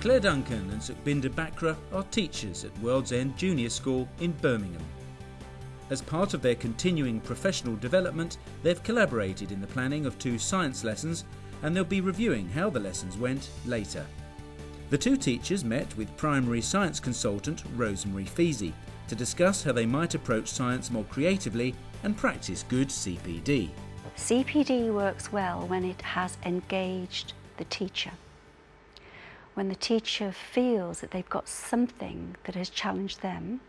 Claire Duncan and Sukhbinder Bakra are teachers at World's End Junior School in Birmingham. As part of their continuing professional development, they've collaborated in the planning of 2 science lessons, and they'll be reviewing how the lessons went later. The 2 teachers met with primary science consultant Rosemary Feasey to discuss how they might approach science more creatively and practice good CPD. CPD works well when it has engaged the teacher. When the teacher feels that they've got something that has challenged them,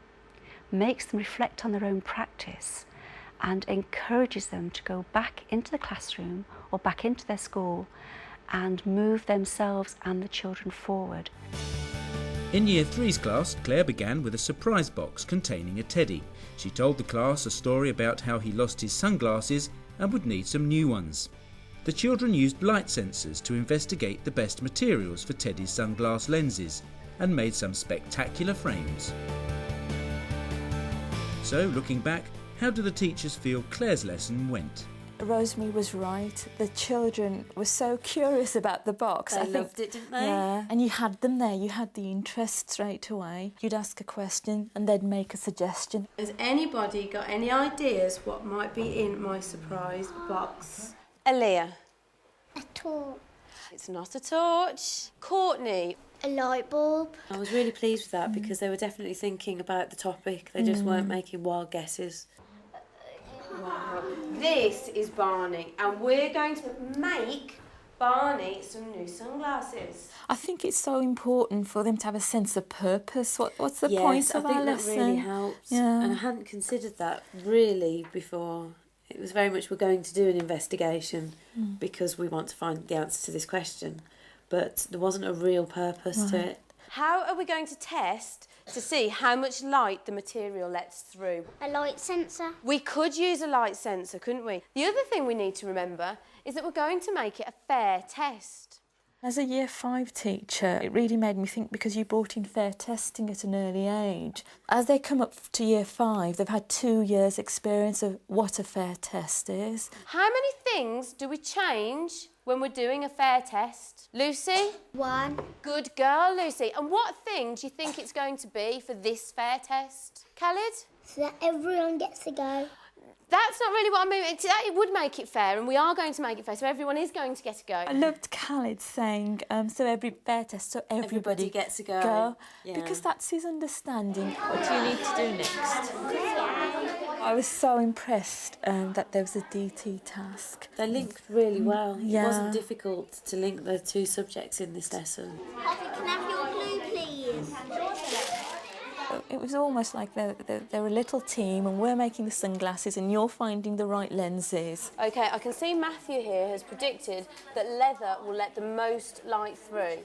makes them reflect on their own practice and encourages them to go back into the classroom or back into their school and move themselves and the children forward. In Year 3's class, Claire began with a surprise box containing a teddy. She told the class a story about how he lost his sunglasses and would need some new ones. The children used light sensors to investigate the best materials for Teddy's sunglass lenses and made some spectacular frames. So, looking back, how do the teachers feel Claire's lesson went? Rosemary was right. The children were so curious about the box. They loved it, didn't they? Yeah, and you had them there. You had the interest straight away. You'd ask a question and they'd make a suggestion. Has anybody got any ideas what might be in my surprise box? Aaliyah? A torch. It's not a torch. Courtney? A light bulb. I was really pleased with that because they were definitely thinking about the topic. They just weren't making wild guesses. Wow. This is Barney, and we're going to make Barney some new sunglasses. I think it's so important for them to have a sense of purpose. What's the point of our lesson? Yes, I think that really helps. Yeah. And I hadn't considered that really before. It was very much we're going to do an investigation because we want to find the answer to this question. But there wasn't a real purpose to it. How are we going to test to see how much light the material lets through? A light sensor. We could use a light sensor, couldn't we? The other thing we need to remember is that we're going to make it a fair test. As a Year 5 teacher, it really made me think because you brought in fair testing at an early age. As they come up to Year 5, they've had 2 years' experience of what a fair test is. How many things do we change when we're doing a fair test? Lucy? 1. Good girl, Lucy. And what thing do you think it's going to be for this fair test? Khalid? So that everyone gets to go. That's not really what I mean. It would make it fair, and we are going to make it fair, so everyone is going to get a go. I loved Khalid saying, so every fair test, so everybody gets a go. Yeah. Because that's his understanding. What do you need to do next? I was so impressed that there was a DT task. They linked really well. Yeah. It wasn't difficult to link the 2 subjects in this lesson. Poppy, can I have your glue, please? It was almost like they're a little team and we're making the sunglasses and you're finding the right lenses. OK, I can see Matthew here has predicted that leather will let the most light through.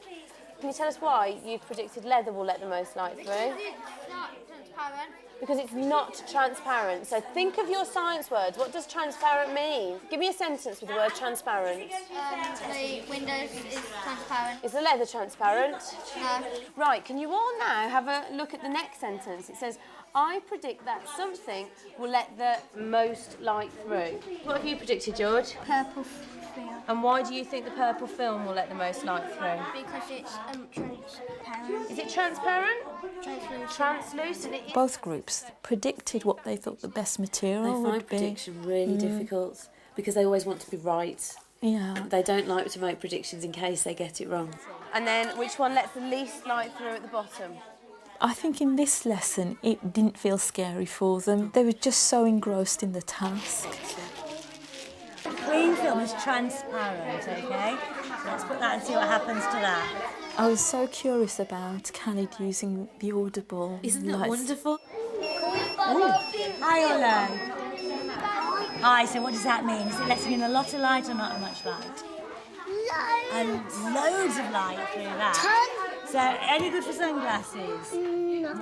Can you tell us why you've predicted leather will let the most light through? It's not transparent. Because it's not transparent. So think of your science words. What does transparent mean? Give me a sentence with the word transparent. The windows is transparent. Is the leather transparent? No. Right, can you all now have a look at the next sentence? It says, I predict that something will let the most light through. What have you predicted, George? Purple film. And why do you think the purple film will let the most light through? Because it's transparent. Is it transparent? Translucent. Translucent? Both groups predicted what they thought the best material They would find be. prediction really difficult because they always want to be right. Yeah. They don't like to make predictions in case they get it wrong. And then which one lets the least light through at the bottom? I think in this lesson it didn't feel scary for them. They were just so engrossed in the task. The clean film is transparent, OK? So let's put that and see what happens to that. I was so curious about Khalid using the audible Isn't that lights. wonderful? High or low? High, so what does that mean? Is it letting in a lot of light or not much light? And loads of light through that. So, any good for sunglasses?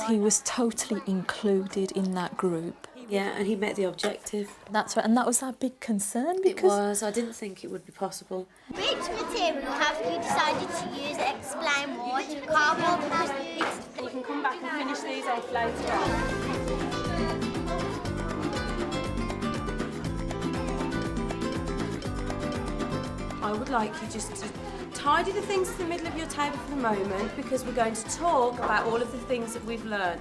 He was totally included in that group. Yeah, and he met the objective. That's right, and that was our big concern It because was. I didn't think it would be possible. Which material have you decided to use? Explain why. Cardboard plastics. You can come back and finish these off later on. I would like you just to tidy the things in the middle of your table for the moment because we're going to talk about all of the things that we've learned.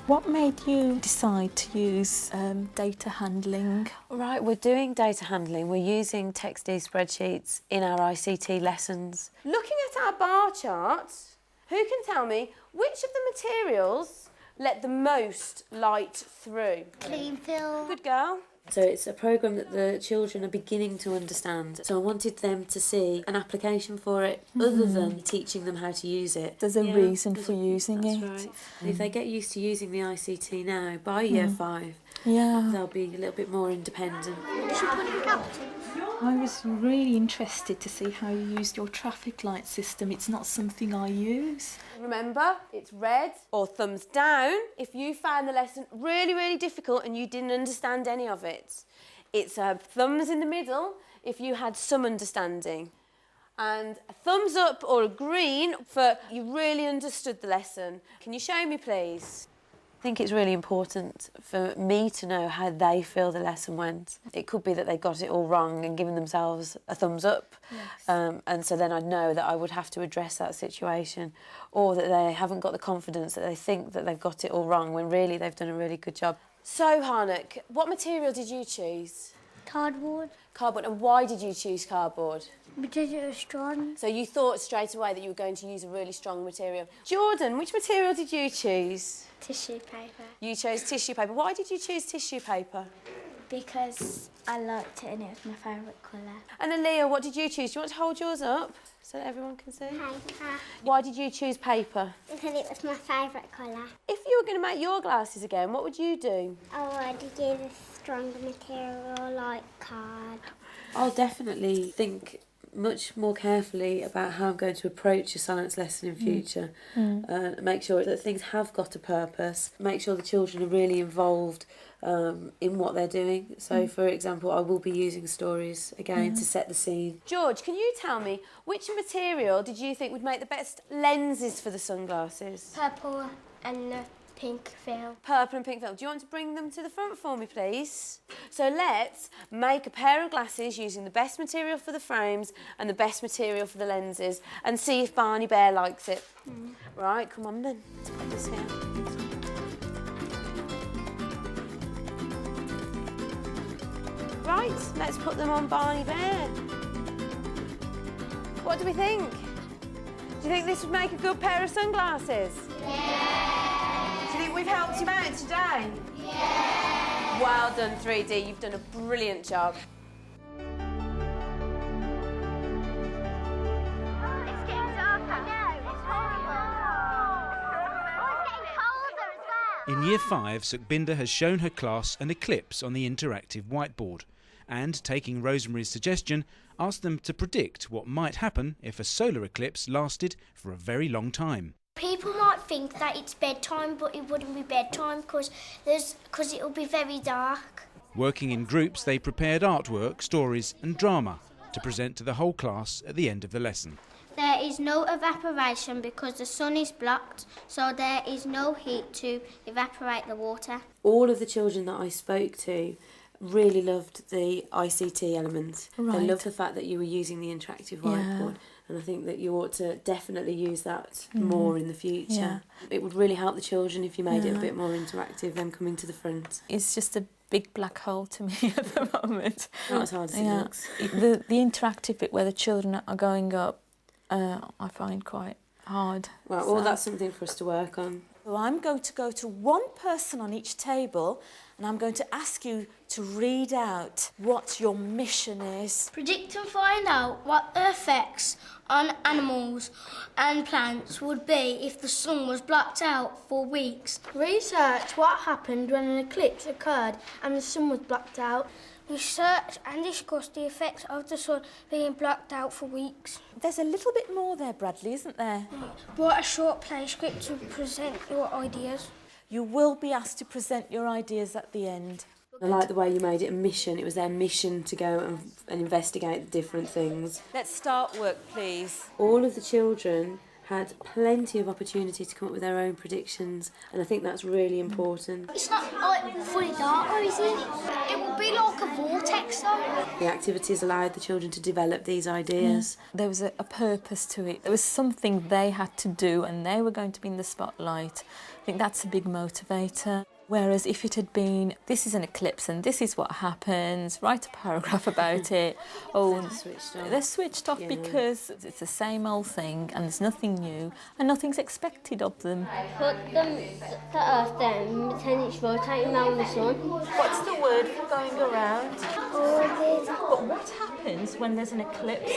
What made you decide to use data handling? Right, we're doing data handling. We're using TextD spreadsheets in our ICT lessons. Looking at our bar charts, who can tell me which of the materials let the most light through? Clean film. Good girl. So it's a programme that the children are beginning to understand. So I wanted them to see an application for it other than teaching them how to use it. There's a reason for using it. That's right. If they get used to using the ICT now, by year 5, they'll be a little bit more independent. I was really interested to see how you used your traffic light system. It's not something I use. Remember, it's red or thumbs down if you found the lesson really, really difficult and you didn't understand any of it. It's thumbs in the middle if you had some understanding. And a thumbs up or a green for you really understood the lesson. Can you show me, please? I think it's really important for me to know how they feel the lesson went. It could be that they got it all wrong and given themselves a thumbs up. Yes. And so then I'd know that I would have to address that situation, or that they haven't got the confidence that they think that they've got it all wrong when really they've done a really good job. So, Harnack, what material did you choose? Cardboard. Cardboard. And why did you choose cardboard? Because it was strong. So you thought straight away that you were going to use a really strong material. Jordan, which material did you choose? Tissue paper. You chose tissue paper. Why did you choose tissue paper? Because I liked it and it was my favourite colour. And Aaliyah, what did you choose? Do you want to hold yours up so that everyone can see? Paper. Why did you choose paper? Because it was my favourite colour. If you were going to make your glasses again, what would you do? I would use a stronger material like card. I'll definitely think much more carefully about how I'm going to approach a science lesson in future. Make sure that things have got a purpose. Make sure the children are really involved in what they're doing. So, for example, I will be using stories again to set the scene. George, can you tell me which material did you think would make the best lenses for the sunglasses? Purple and the pink film. Purple and pink film. Do you want to bring them to the front for me, please? So let's make a pair of glasses using the best material for the frames and the best material for the lenses and see if Barney Bear likes it. Right, come on then. Let's put this here. Right, let's put them on Barney Bear. What do we think? Do you think this would make a good pair of sunglasses? Do you think we've helped him out today? Yeah! Well done, 3D. You've done a brilliant job. It's getting darker. No, it's horrible. It's getting colder as well. In Year 5, Sukhbinder has shown her class an eclipse on the interactive whiteboard and, taking Rosemary's suggestion, asked them to predict what might happen if a solar eclipse lasted for a very long time. People might think that it's bedtime, but it wouldn't be bedtime because it'll be very dark. Working in groups, they prepared artwork, stories and drama to present to the whole class at the end of the lesson. There is no evaporation because the sun is blocked, so there is no heat to evaporate the water. All of the children that I spoke to really loved the ICT element. Right. They loved the fact that you were using the interactive whiteboard. And I think that you ought to definitely use that more in the future. Yeah. It would really help the children if you made it a bit more interactive, them coming to the front. It's just a big black hole to me at the moment. Not as hard as it looks. The interactive bit where the children are going up, I find quite hard. Well, that's something for us to work on. So I'm going to go to one person on each table and I'm going to ask you to read out what your mission is. Predict and find out what the effects on animals and plants would be if the sun was blocked out for weeks. Research what happened when an eclipse occurred and the sun was blocked out. Research and discuss the effects of the sun being blocked out for weeks. There's a little bit more there, Bradley, isn't there? Write a short play script to present your ideas. You will be asked to present your ideas at the end. I like the way you made it a mission. It was their mission to go and investigate the different things. Let's start work, please. All of the children had plenty of opportunity to come up with their own predictions, and I think that's really important. It's not like fully dark, is it? It will be like a vortex, though. The activities allowed the children to develop these ideas. There was a purpose to it. There was something they had to do and they were going to be in the spotlight. I think that's a big motivator. Whereas if it had been, this is an eclipse and this is what happens, write a paragraph about it. Oh, they're switched off because it's the same old thing and there's nothing new and nothing's expected of them. Put the Earth down, pretend it's rotating around the sun. What's the word for going around? Orbit. But what happens when there's an eclipse?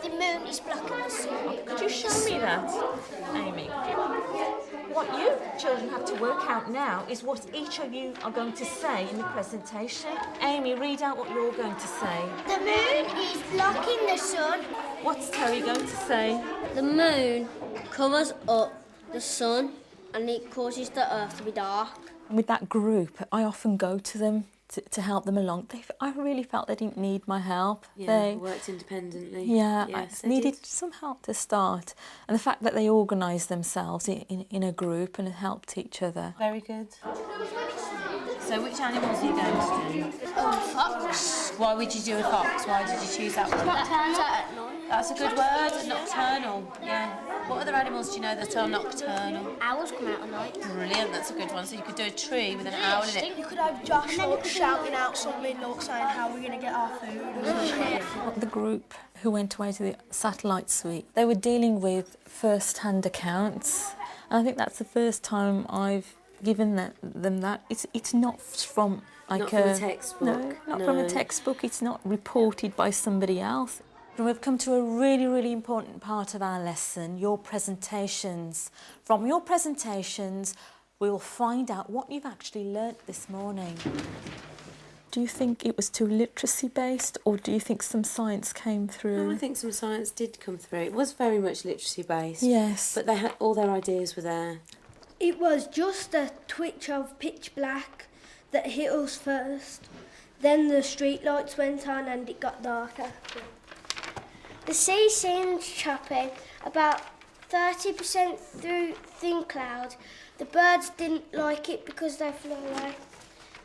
The moon is blocking the sun. Could you show me that, Amy? What you children have to work out now is what each of you are going to say in the presentation. Amy, read out what you're going to say. The moon is blocking the sun. What's Terry going to say? The moon covers up the sun and it causes the earth to be dark. With that group, I often go to them to help them along. I really felt they didn't need my help. Yeah, they worked independently. Yeah, yes, I needed some help to start. And the fact that they organised themselves in a group and helped each other. Very good. So which animals are you going to do? Fox. Why would you do a fox? Why did you choose that one? Nocturnal. That's a good word, nocturnal. Yeah. What other animals do you know that are nocturnal? Owls come out at night. Brilliant, that's a good one. So you could do a tree with an owl in it. You could have Josh shouting out something, saying how we're going to get our food. The group who went away to the satellite suite, they were dealing with first-hand accounts. And I think that's the first time I've given them that. It's not from like not from a textbook. No, not from a textbook. It's not reported by somebody else. And we've come to a really, really important part of our lesson, your presentations. From your presentations, we'll find out what you've actually learnt this morning. Do you think it was too literacy-based, or do you think some science came through? No, I think some science did come through. It was very much literacy-based. Yes. But they had all their ideas were there. It was just a twitch of pitch black that hit us first. Then the street lights went on and it got darker. The sea seemed choppy, about 30% through thin cloud. The birds didn't like it because they flew away.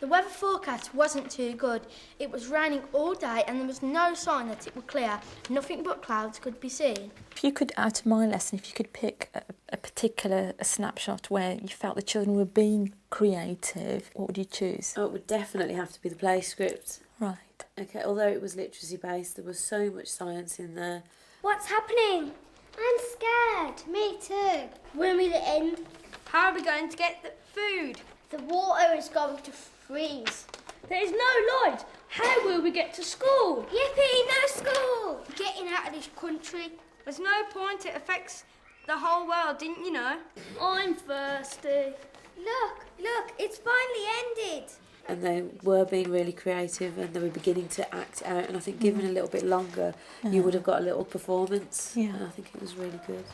The weather forecast wasn't too good. It was raining all day and there was no sign that it would clear. Nothing but clouds could be seen. If you could, out of my lesson, if you could pick a particular snapshot where you felt the children were being creative, what would you choose? Oh, it would definitely have to be the play script. Right. Okay, although it was literacy based, there was so much science in there. What's happening? I'm scared. Me too. When will it end? How are we going to get the food? The water is going to freeze. There is no light. How will we get to school? Yippee, no school! Getting out of this country. There's no point. It affects the whole world, didn't you know? I'm thirsty. Look, it's finally ended. And they were being really creative and they were beginning to act out, and I think given a little bit longer you would have got a little performance. Yeah. And I think it was really good.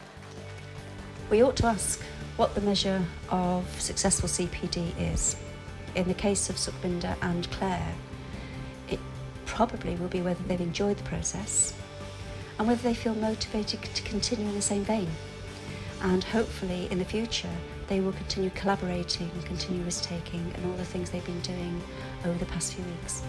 We ought to ask what the measure of successful CPD is. In the case of Sukhbinder and Claire, it probably will be whether they've enjoyed the process and whether they feel motivated to continue in the same vein. And hopefully in the future they will continue collaborating, continue risk-taking and all the things they've been doing over the past few weeks.